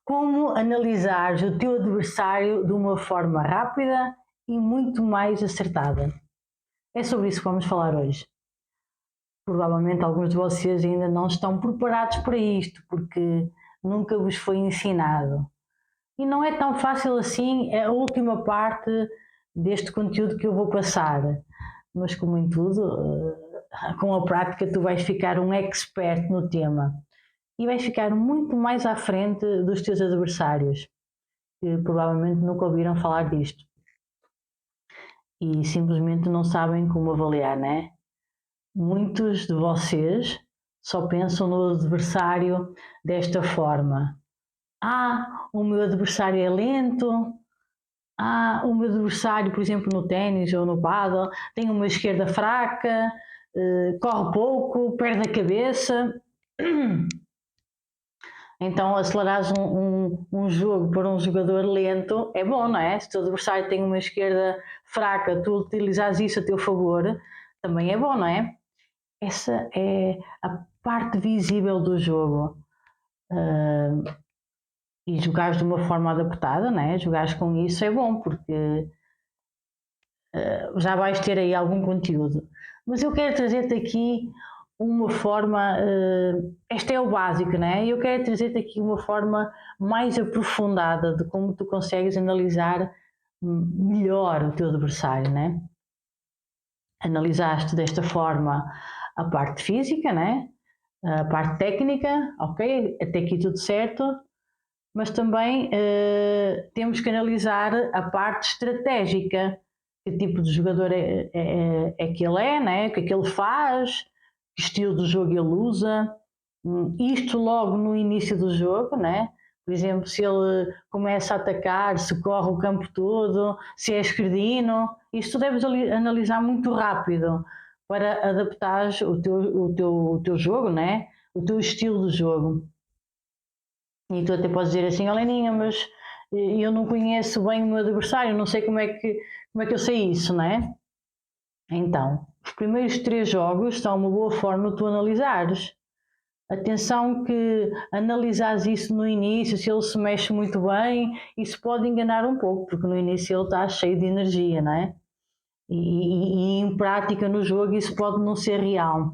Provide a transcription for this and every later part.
Como analisar o teu adversário de uma forma rápida e muito mais acertada? É sobre isso que vamos falar hoje. Provavelmente alguns de vocês ainda não estão preparados para isto, porque nunca vos foi ensinado. E não é tão fácil assim, é a última parte deste conteúdo que eu vou passar. Mas como em tudo, com a prática tu vais ficar um expert no tema. E vais ficar muito mais à frente dos teus adversários, que provavelmente nunca ouviram falar disto e simplesmente não sabem como avaliar, né? Muitos de vocês só pensam no adversário desta forma: o meu adversário é lento, o meu adversário, por exemplo, no ténis ou no pádel, tem uma esquerda fraca, corre pouco, perde a cabeça. Então, acelerares um jogo por um jogador lento é bom, não é? Se o teu adversário tem uma esquerda fraca, tu utilizares isso a teu favor, também é bom, não é? Essa é a parte visível do jogo. E jogares de uma forma adaptada, não é? Jogares com isso é bom, porque já vais ter aí algum conteúdo. Mas eu quero trazer-te aqui uma forma, este é o básico, né? Eu quero trazer-te aqui uma forma mais aprofundada de como tu consegues analisar melhor o teu adversário, né? Analisaste desta forma a parte física, né? A parte técnica, ok, até aqui tudo certo, mas também temos que analisar a parte estratégica, que tipo de jogador é que ele é, né? O que é que ele faz, que estilo de jogo ele usa, isto logo no início do jogo, né? Por exemplo, se ele começa a atacar, se corre o campo todo, se é esquerdino, isto tu deves analisar muito rápido para adaptar o teu jogo, né? O teu estilo de jogo. E tu até podes dizer assim: "Oh Leninha, mas eu não conheço bem o meu adversário, não sei como é que eu sei isso, não é?" Então, os primeiros 3 jogos são uma boa forma de tu analisares. Atenção que analisares isso no início, se ele se mexe muito bem, isso pode enganar um pouco, porque no início ele está cheio de energia, não é? E em prática no jogo isso pode não ser real.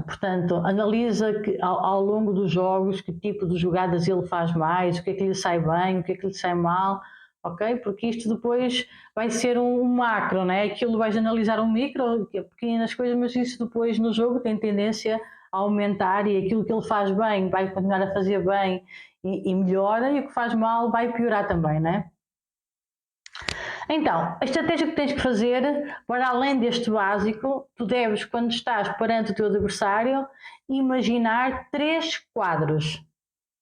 Portanto, analisa que, ao longo dos jogos que tipo de jogadas ele faz mais, o que é que lhe sai bem, o que é que lhe sai mal, ok? Porque isto depois vai ser um macro, né? Aquilo vais analisar um micro, pequenas coisas, mas isso depois no jogo tem tendência a aumentar e aquilo que ele faz bem vai continuar a fazer bem e melhora, e o que faz mal vai piorar também, né? Então, a estratégia que tens que fazer, para além deste básico, tu deves, quando estás perante o teu adversário, imaginar 3 quadros,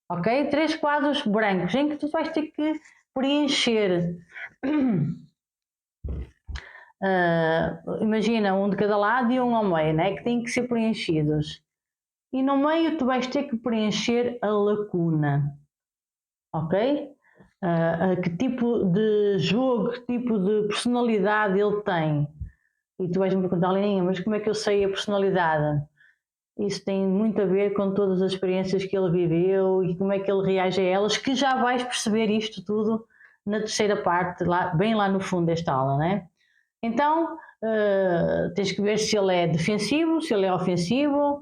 ok? 3 quadros brancos em que tu vais ter que preencher. Imagina um de cada lado e um ao meio, né? Que têm que ser preenchidos. E no meio tu vais ter que preencher a lacuna, ok? Que tipo de jogo, que tipo de personalidade ele tem. E tu vais-me perguntar, Leninha, mas como é que eu sei a personalidade? Isso tem muito a ver com todas as experiências que ele viveu e como é que ele reage a elas, que já vais perceber isto tudo na terceira parte, bem lá no fundo desta aula, né? Então, tens que ver se ele é defensivo, se ele é ofensivo,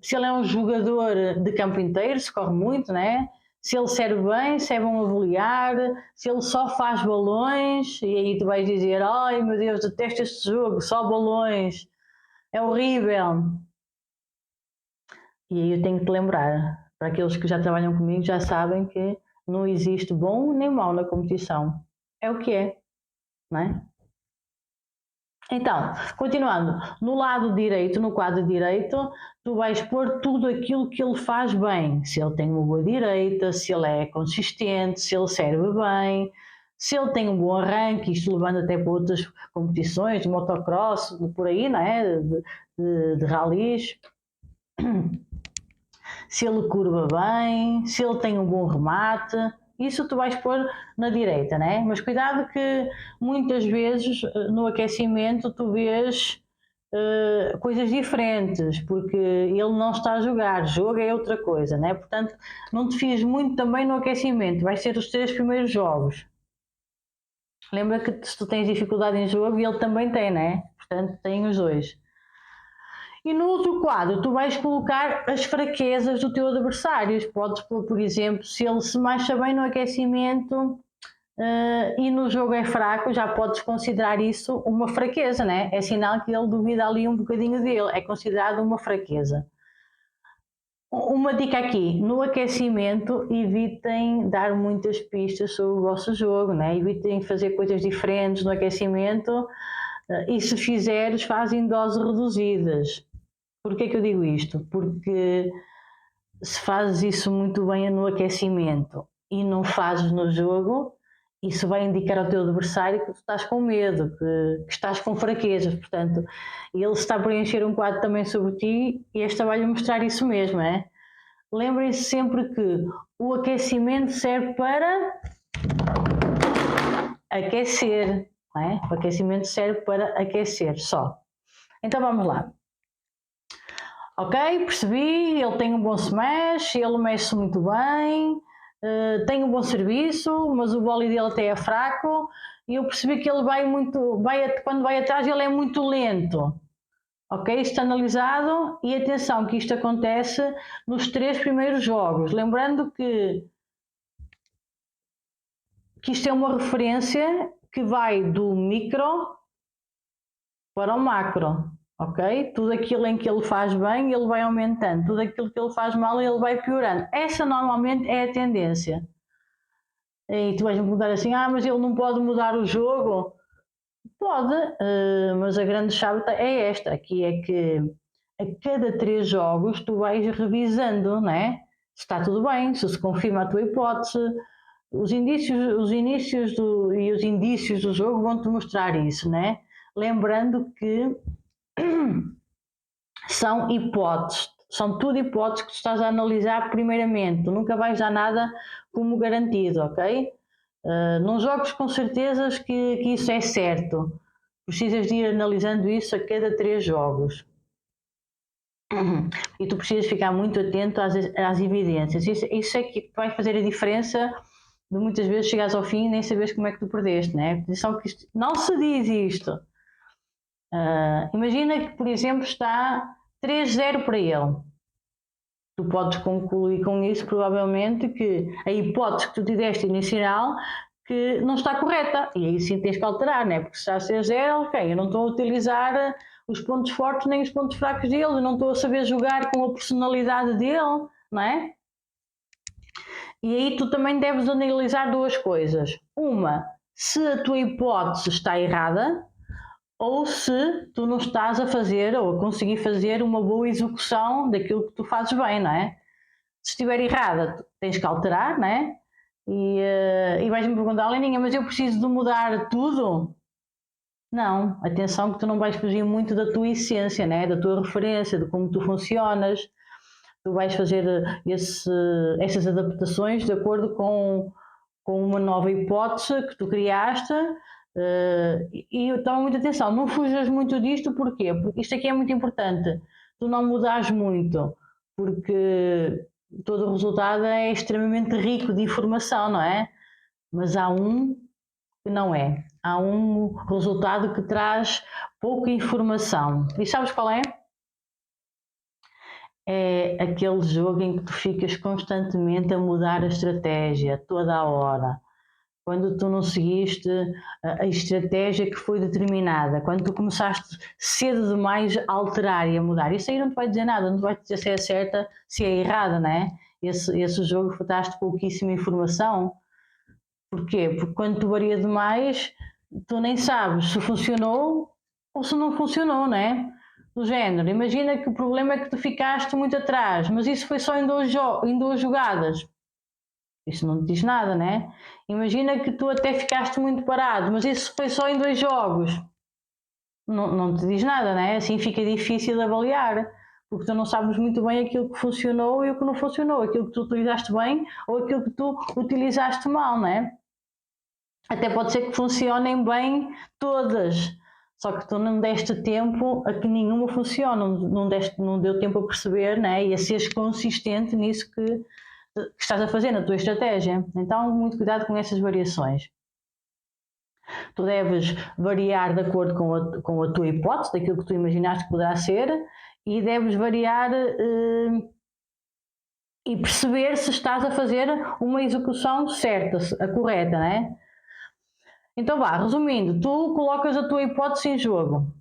se ele é um jogador de campo inteiro, se corre muito, né? Se ele serve bem, se é bom a volear, se ele só faz balões, e aí tu vais dizer: ai meu Deus, detesto este jogo, só balões, é horrível. E aí eu tenho que te lembrar, para aqueles que já trabalham comigo já sabem que não existe bom nem mau na competição, é o que é, não é? Então, continuando, no lado direito, no quadro direito, tu vais pôr tudo aquilo que ele faz bem. Se ele tem uma boa direita, se ele é consistente, se ele serve bem, se ele tem um bom arranque, isto levando até para outras competições, de motocross, por aí, não é? De ralis. Se ele curva bem, se ele tem um bom remate, isso tu vais pôr na direita, né? Mas cuidado que muitas vezes no aquecimento tu vês coisas diferentes, porque ele não está a jogar, jogo é outra coisa, né? Portanto, não te fies muito também no aquecimento, vai ser os 3 primeiros jogos. Lembra que se tu tens dificuldade em jogo, ele também tem, né? Portanto, tem os dois. E no outro quadro, tu vais colocar as fraquezas do teu adversário. Podes pôr, por exemplo, se ele se marcha bem no aquecimento e no jogo é fraco, já podes considerar isso uma fraqueza, né? É sinal que ele duvida ali um bocadinho dele, é considerado uma fraqueza. Uma dica aqui, no aquecimento, evitem dar muitas pistas sobre o vosso jogo, né? Evitem fazer coisas diferentes no aquecimento e se fizeres, fazem doses reduzidas. Porquê que eu digo isto? Porque se fazes isso muito bem no aquecimento e não fazes no jogo, isso vai indicar ao teu adversário que tu estás com medo, que estás com fraquezas. Portanto, ele está a preencher um quadro também sobre ti e este vai-lhe mostrar isso mesmo, é? Lembrem-se sempre que o aquecimento serve para aquecer, não é? O aquecimento serve para aquecer só. Então vamos lá. Ok, percebi, ele tem um bom smash, ele mexe muito bem, tem um bom serviço, mas o volley dele até é fraco e eu percebi que ele quando vai atrás ele é muito lento. Ok, isto analisado e atenção que isto acontece nos 3 primeiros jogos. Lembrando que isto é uma referência que vai do micro para o macro. Ok? Tudo aquilo em que ele faz bem, ele vai aumentando. Tudo aquilo que ele faz mal, ele vai piorando. Essa normalmente é a tendência. E tu vais-me perguntar assim, mas ele não pode mudar o jogo? Pode, mas a grande chave é esta. Aqui é que a cada 3 jogos tu vais revisando, não é? Se está tudo bem, se confirma a tua hipótese. Os indícios do jogo vão-te mostrar isso, né? Lembrando que são hipóteses, são tudo hipóteses que tu estás a analisar primeiramente, tu nunca vais dar nada como garantido, ok? Não jogues com certezas que isso é certo, precisas de ir analisando isso a cada 3 jogos. E tu precisas ficar muito atento às evidências, isso é que vai fazer a diferença de muitas vezes chegares ao fim e nem sabes como é que tu perdeste, né? Atenção que isto, não se diz isto. Imagina que, por exemplo, está 3-0 para ele. Tu podes concluir com isso, provavelmente, que a hipótese que tu tiveste inicial que não está correta. E aí sim tens que alterar, né? Porque se está a ser 0, ok, eu não estou a utilizar os pontos fortes nem os pontos fracos dele, eu não estou a saber jogar com a personalidade dele, não é? E aí tu também deves analisar 2 coisas. Uma, se a tua hipótese está errada ou se tu não estás a fazer ou a conseguir fazer uma boa execução daquilo que tu fazes bem, não é? Se estiver errada, tens que alterar, não é? E vais-me perguntar, Leninha, mas eu preciso de mudar tudo? Não, atenção que tu não vais fugir muito da tua essência, né? Da tua referência, de como tu funcionas. Tu vais fazer essas adaptações de acordo com uma nova hipótese que tu criaste e toma muita atenção, não fujas muito disto, porquê? Porque isto aqui é muito importante, tu não mudares muito, porque todo o resultado é extremamente rico de informação, não é? Mas há um que não é, há um resultado que traz pouca informação, e sabes qual é? É aquele jogo em que tu ficas constantemente a mudar a estratégia, toda a hora. Quando tu não seguiste a estratégia que foi determinada, quando tu começaste cedo demais a alterar e a mudar, isso aí não te vai dizer nada, não te vai dizer se é certa, se é errada, não é? Esse jogo faltaste pouquíssima informação. Porquê? Porque quando tu varia demais, tu nem sabes se funcionou ou se não funcionou, não é? Do género, imagina que o problema é que tu ficaste muito atrás, mas isso foi só em 2 jogadas. Isso não te diz nada, né? Imagina que tu até ficaste muito parado, mas isso foi só em 2 jogos. Não te diz nada, né? Assim fica difícil de avaliar, porque tu não sabes muito bem aquilo que funcionou e o que não funcionou, aquilo que tu utilizaste bem ou aquilo que tu utilizaste mal, né? Até pode ser que funcionem bem todas, Só que tu não deste tempo a que nenhuma funcione, não deu tempo a perceber, né? E a seres consistente nisso que estás a fazer na tua estratégia. Então, muito cuidado com essas variações. Tu deves variar de acordo com a tua hipótese, daquilo que tu imaginaste que poderá ser, e deves variar e perceber se estás a fazer uma execução certa, a correta, né? Então vá, resumindo, tu colocas a tua hipótese em jogo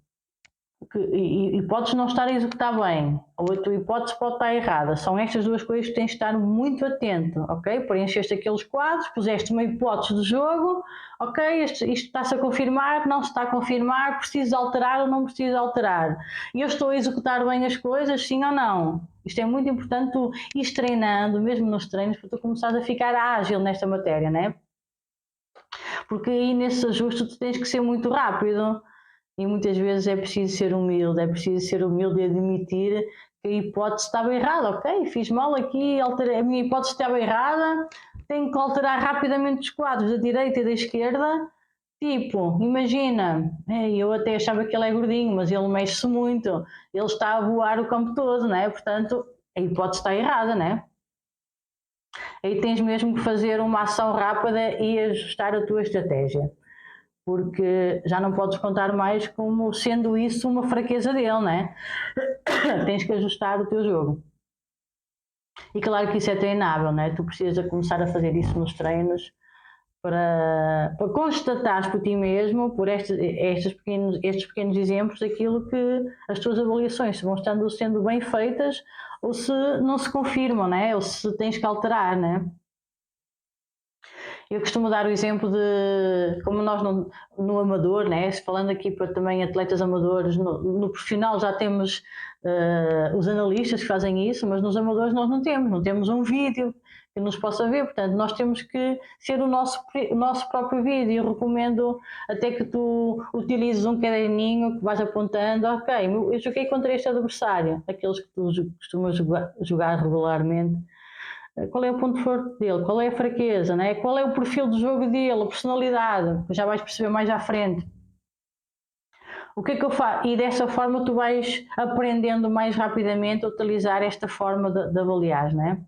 e podes não estar a executar bem, ou a tua hipótese pode estar errada. São estas duas coisas que tens de estar muito atento, ok? Preencheste aqueles quadros, puseste uma hipótese de jogo, ok? Isto está-se a confirmar, não se está a confirmar, preciso alterar ou não preciso alterar. E eu estou a executar bem as coisas, sim ou não? Isto é muito importante, tu ires treinando, mesmo nos treinos, para tu começares a ficar ágil nesta matéria, né? Porque aí nesse ajuste tu tens que ser muito rápido. E muitas vezes é preciso ser humilde e admitir que a hipótese estava errada. Ok, fiz mal aqui, alterei, a minha hipótese estava errada, tenho que alterar rapidamente os quadros da direita e da esquerda. Tipo, imagina, eu até achava que ele é gordinho, mas ele mexe-se muito, ele está a voar o campo todo, né? Portanto, a hipótese está errada, né? Aí tens mesmo que fazer uma ação rápida e ajustar a tua estratégia, porque já não podes contar mais como sendo isso uma fraqueza dele, né? Tens que ajustar o teu jogo. E claro que isso é treinável, né? Tu precisas começar a fazer isso nos treinos para constatares por ti mesmo, por estes pequenos exemplos, daquilo que as tuas avaliações vão sendo bem feitas ou se não se confirmam, né? Ou se tens que alterar, né? Eu costumo dar o exemplo de como nós no amador, né? Falando aqui para também atletas amadores, no profissional já temos os analistas que fazem isso, mas nos amadores nós não temos um vídeo que nos possa ver, portanto nós temos que ser o nosso próprio vídeo. Eu recomendo até que tu utilizes um caderninho que vais apontando, ok, eu joguei contra este adversário, aqueles que tu costumas jogar regularmente. Qual é o ponto forte dele, qual é a fraqueza, né? Qual é o perfil de jogo dele, a personalidade, já vais perceber mais à frente. O que é que eu faço? E dessa forma tu vais aprendendo mais rapidamente a utilizar esta forma de avaliar, né?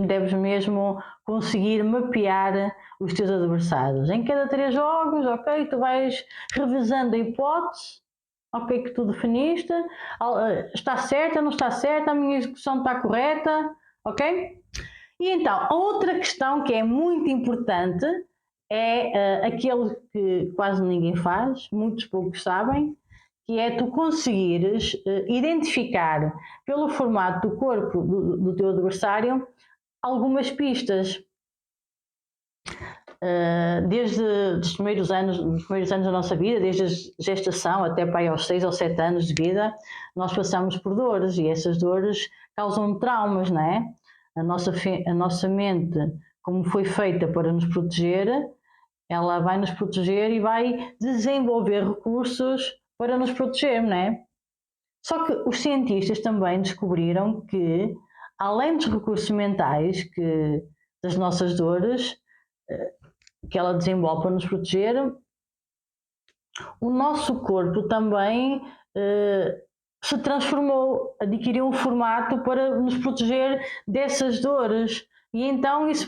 Deves mesmo conseguir mapear os teus adversários. Em cada 3 jogos, ok, tu vais revisando a hipótese, ok, que tu definiste, está certa, não está certa, a minha execução está correta, ok? E então, a outra questão que é muito importante é aquele que quase ninguém faz, muitos poucos sabem, que é tu conseguires identificar pelo formato do corpo do teu adversário algumas pistas. Desde os primeiros anos da nossa vida, desde a gestação até para aí aos 6 ou 7 anos de vida, nós passamos por dores e essas dores causam traumas, não é? A nossa mente, como foi feita para nos proteger, ela vai nos proteger e vai desenvolver recursos para nos proteger, não é? Só que os cientistas também descobriram que, além dos recursos mentais das nossas dores, que ela desenvolve para nos proteger, o nosso corpo também se transformou, adquiriu um formato para nos proteger dessas dores. E então isso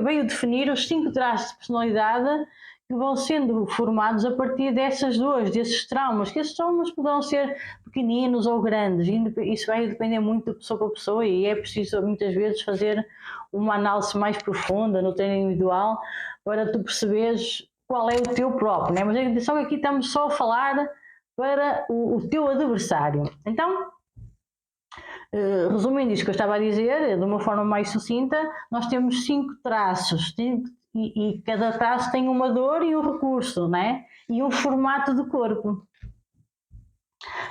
veio definir os 5 traços de personalidade que vão sendo formados a partir dessas dores, desses traumas, que esses traumas poderão ser pequeninos ou grandes, e isso vai depender muito de pessoa para pessoa, e é preciso muitas vezes fazer uma análise mais profunda no treino individual para tu perceberes qual é o teu próprio, né? Mas a atenção é que aqui estamos só a falar para o teu adversário. Então, resumindo isto que eu estava a dizer, de uma forma mais sucinta, nós temos 5 traços, e cada traço tem uma dor e um recurso, né? E um formato de corpo.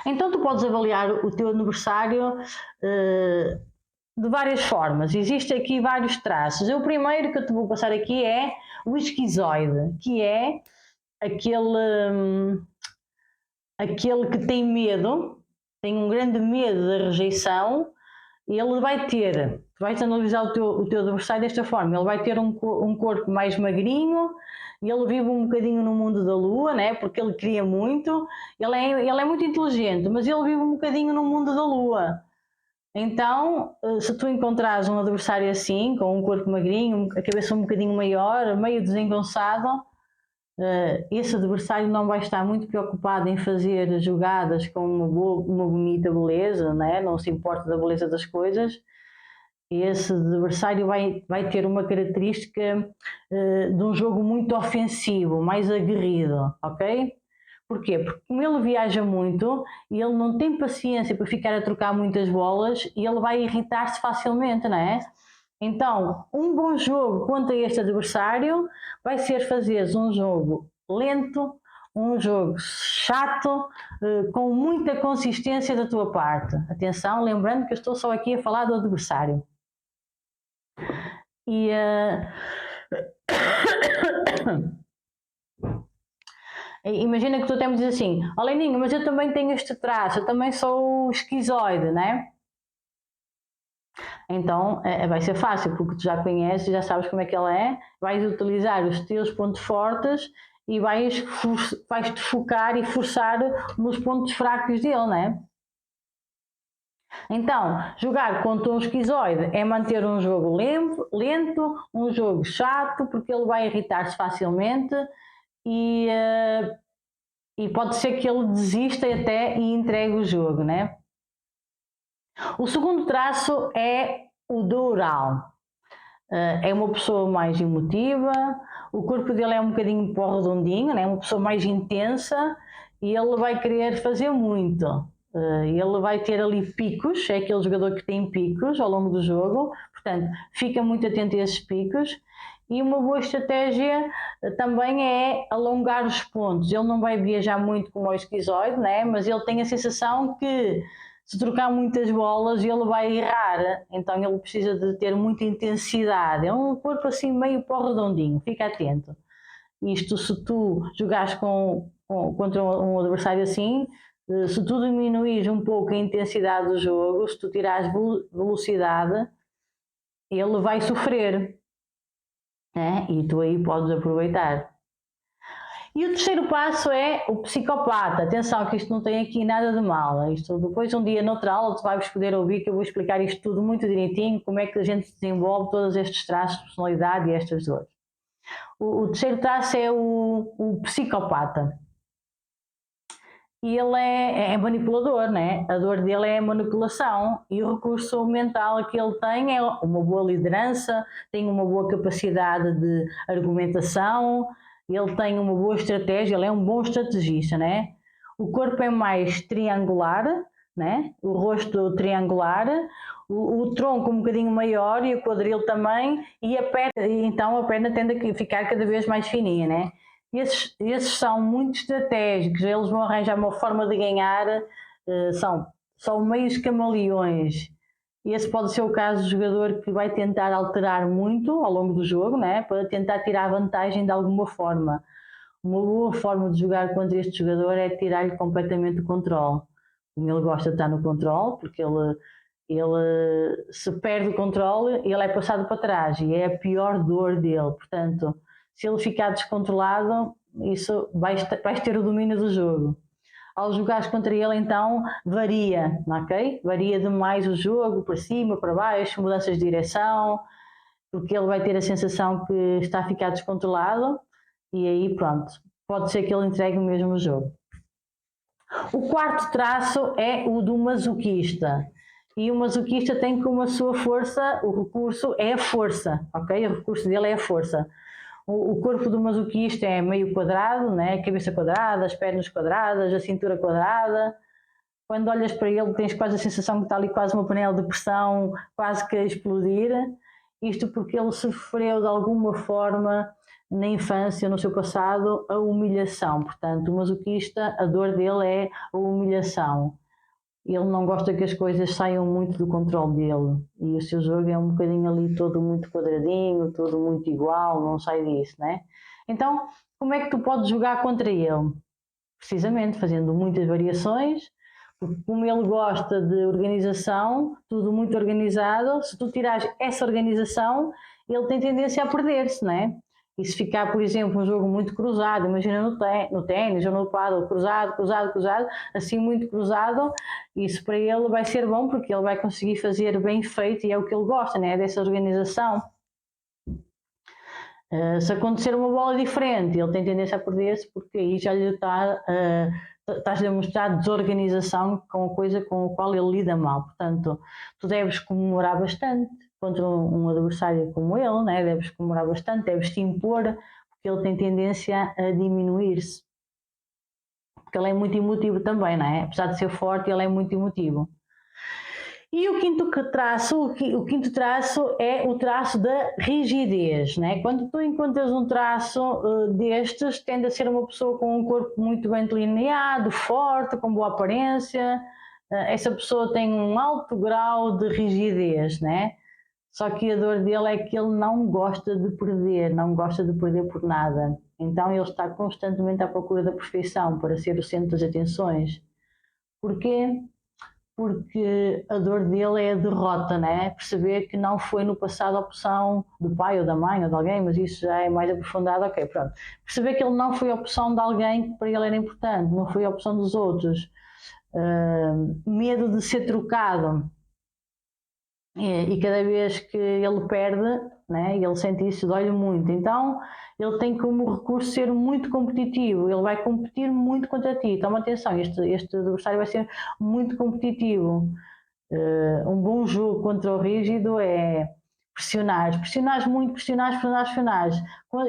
Então tu podes avaliar o teu adversário de várias formas. Existem aqui vários traços. O primeiro que eu te vou passar aqui é o esquizoide, que é aquele que tem medo, tem um grande medo da rejeição, e ele vais analisar o teu adversário desta forma, ele vai ter um corpo mais magrinho e ele vive um bocadinho no mundo da lua, né? Porque ele queria muito, ele é muito inteligente, mas ele vive um bocadinho no mundo da lua. Então, se tu encontrares um adversário assim, com um corpo magrinho, a cabeça um bocadinho maior, meio desengonçado, esse adversário não vai estar muito preocupado em fazer jogadas com uma bonita beleza, né? Não se importa da beleza das coisas. Esse adversário vai ter uma característica de um jogo muito ofensivo, mais aguerrido, ok? Porquê? Porque como ele viaja muito e ele não tem paciência para ficar a trocar muitas bolas e ele vai irritar-se facilmente, não é? Então, um bom jogo contra este adversário vai ser fazeres um jogo lento, um jogo chato, com muita consistência da tua parte. Atenção, lembrando que eu estou só aqui a falar do adversário. E imagina que tu até me dizes assim: ó Leninho, mas eu também tenho este traço, eu também sou esquizoide, né? Então vai ser fácil, porque tu já conheces, já sabes como é que ele é, vais utilizar os teus pontos fortes e vais-te focar e forçar nos pontos fracos dele, né? Então, jogar contra um esquizoide é manter um jogo lento, um jogo chato, porque ele vai irritar-se facilmente e pode ser que ele desista até e entregue o jogo, né? O segundo traço é o do oral. É uma pessoa mais emotiva, o corpo dele é um bocadinho para o redondinho, né? É uma pessoa mais intensa e ele vai querer fazer muito. Ele vai ter ali picos, é aquele jogador que tem picos ao longo do jogo, portanto, fica muito atento a esses picos. E uma boa estratégia também é alongar os pontos. Ele não vai viajar muito como o esquizoide, né? Mas ele tem a sensação que se trocar muitas bolas ele vai errar, então ele precisa de ter muita intensidade. É um corpo assim meio para o redondinho, fica atento. Isto se tu jogares contra um adversário assim, se tu diminuís um pouco a intensidade do jogo, se tu tirares velocidade, ele vai sofrer, né? E tu aí podes aproveitar. E o terceiro passo é o psicopata. Atenção que isto não tem aqui nada de mal. Isto depois um dia noutra aula tu vais poder ouvir que eu vou explicar isto tudo muito direitinho, como é que a gente desenvolve todos estes traços de personalidade e estas dores. O terceiro traço é o psicopata. E ele é manipulador, né? A dor dele é a manipulação e o recurso mental que ele tem é uma boa liderança, tem uma boa capacidade de argumentação, ele tem uma boa estratégia, ele é um bom estrategista, né? O corpo é mais triangular, né? O rosto triangular, o tronco um bocadinho maior e o quadril também, e então a perna tende a ficar cada vez mais fininha, né? Esses são muito estratégicos, eles vão arranjar uma forma de ganhar, são meios camaleões. Esse pode ser o caso do jogador que vai tentar alterar muito ao longo do jogo, né, para tentar tirar vantagem de alguma forma. Uma boa forma de jogar contra este jogador é tirar-lhe completamente o controle. Ele gosta de estar no controle, porque ele se perde o controle, ele é passado para trás e é a pior dor dele. Portanto, se ele ficar descontrolado, isso vais ter o domínio do jogo. Ao jogares contra ele, então, varia, ok? Varia demais o jogo, para cima, para baixo, mudanças de direção, porque ele vai ter a sensação que está a ficar descontrolado e aí, pronto, pode ser que ele entregue mesmo o jogo. O quarto traço é o do masoquista. E o masoquista tem como a sua força, o recurso é a força, ok? O recurso dele é a força. O corpo do masoquista é meio quadrado, né? A cabeça quadrada, as pernas quadradas, a cintura quadrada. Quando olhas para ele tens quase a sensação que está ali quase uma panela de pressão, quase que a explodir. Isto porque ele sofreu de alguma forma na infância, no seu passado, a humilhação. Portanto, o masoquista, a dor dele é a humilhação. Ele não gosta que as coisas saiam muito do controle dele e o seu jogo é um bocadinho ali todo muito quadradinho, todo muito igual, não sai disso, né? Então, como é que tu podes jogar contra ele? Precisamente fazendo muitas variações, porque como ele gosta de organização, tudo muito organizado, se tu tirares essa organização, ele tem tendência a perder-se, né? E se ficar, por exemplo, um jogo muito cruzado, imagina no ténis ou no pádel, cruzado, assim muito cruzado, isso para ele vai ser bom porque ele vai conseguir fazer bem feito e é o que ele gosta, né? Dessa organização. Se acontecer uma bola diferente, ele tem tendência a perder-se porque aí já lhe estás a mostrar desorganização com a coisa com a qual ele lida mal. Portanto, tu deves comemorar bastante contra um adversário como ele, né? Deves comemorar bastante, deves te impor, porque ele tem tendência a diminuir-se. Porque ele é muito emotivo também, não é? Apesar de ser forte, ele é muito emotivo. E o quinto traço é o traço da rigidez, né? Quando tu encontras um traço destes, tende a ser uma pessoa com um corpo muito bem delineado, forte, com boa aparência. Essa pessoa tem um alto grau de rigidez, né? Só que a dor dele é que ele não gosta de perder, não gosta de perder por nada. Então ele está constantemente à procura da perfeição para ser o centro das atenções. Porquê? Porque a dor dele é a derrota, né? Perceber que não foi no passado a opção do pai ou da mãe ou de alguém, mas isso já é mais aprofundado, ok, pronto. Perceber que ele não foi a opção de alguém que para ele era importante, não foi a opção dos outros. Medo de ser trocado. E cada vez que ele perde, né, ele sente isso, dói-lhe muito. Então, ele tem como recurso ser muito competitivo, ele vai competir muito contra ti. Toma atenção, este adversário vai ser muito competitivo. Um bom jogo contra o rígido é pressionares muito, pressionares.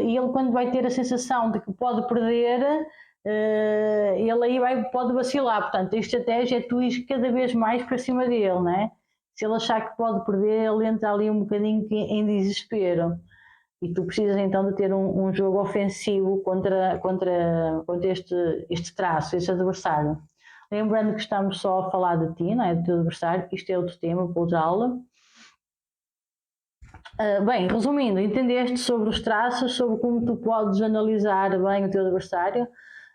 E ele, quando vai ter a sensação de que pode perder, ele aí pode vacilar. Portanto, a estratégia é tu ir cada vez mais para cima dele, né? Se ele achar que pode perder, ele entra ali um bocadinho em desespero. E tu precisas então de ter um jogo ofensivo contra este traço, este adversário. Lembrando que estamos só a falar de ti, não é? Do teu adversário, isto é outro tema para outra aula. Bem, resumindo, entendeste sobre os traços, sobre como tu podes analisar bem o teu adversário,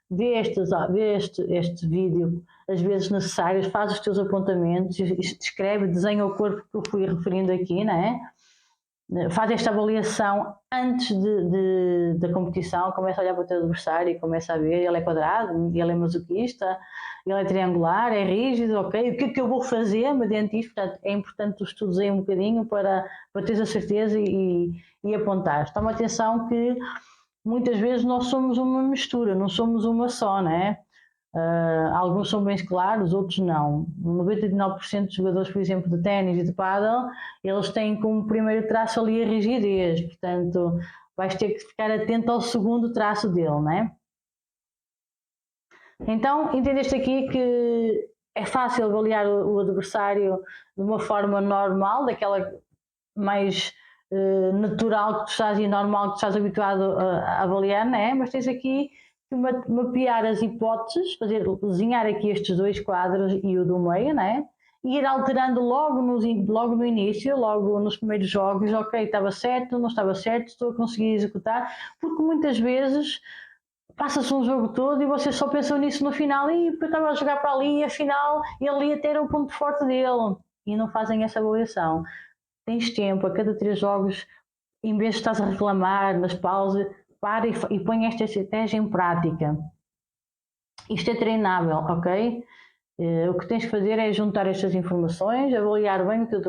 vê este vídeo às vezes necessárias, faz os teus apontamentos, escreve, desenha o corpo que eu fui referindo aqui, não é? Faz esta avaliação antes da competição, começa a olhar para o teu adversário e começa a ver, ele é quadrado, ele é masoquista, ele é triangular, é rígido, ok? O que é que eu vou fazer mediante isto? Portanto, é importante tu estudes aí um bocadinho para teres a certeza e apontares. Toma atenção que muitas vezes nós somos uma mistura, não somos uma só, não é? Alguns são bem claros, outros não. 99% dos jogadores, por exemplo, de ténis e de pádel, eles têm como primeiro traço ali a rigidez, portanto vais ter que ficar atento ao segundo traço dele, não é? Então, entendeste aqui que é fácil avaliar o adversário de uma forma normal, daquela mais natural que tu estás e normal que tu estás habituado a avaliar, não é? Mas tens aqui que mapear as hipóteses, desenhar aqui estes dois quadros e o do meio, não é? E ir alterando logo no início, logo nos primeiros jogos, ok, estava certo, não estava certo, estou a conseguir executar, porque muitas vezes passa-se um jogo todo e vocês só pensam nisso no final e eu estava a jogar para ali e afinal ele ia ter o ponto forte dele e não fazem essa avaliação. Tens tempo, a cada 3 jogos, em vez de estás a reclamar nas pausas, para e põe esta estratégia em prática. Isto é treinável, ok? O que tens que fazer é juntar estas informações, avaliar bem o teu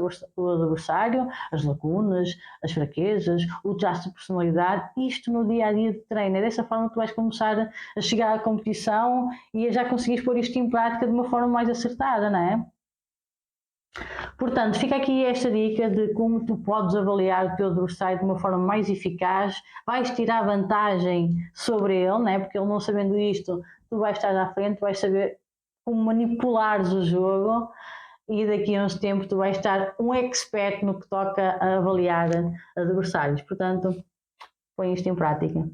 adversário, as lacunas, as fraquezas, o traço de personalidade, isto no dia a dia de treino. É dessa forma que tu vais começar a chegar à competição e a já conseguires pôr isto em prática de uma forma mais acertada, não é? Portanto, fica aqui esta dica de como tu podes avaliar o teu adversário de uma forma mais eficaz, vais tirar vantagem sobre ele, né? Porque ele não sabendo isto, tu vais estar à frente, vais saber como manipulares o jogo e daqui a uns tempos tu vais estar um expert no que toca a avaliar adversários. Portanto, põe isto em prática.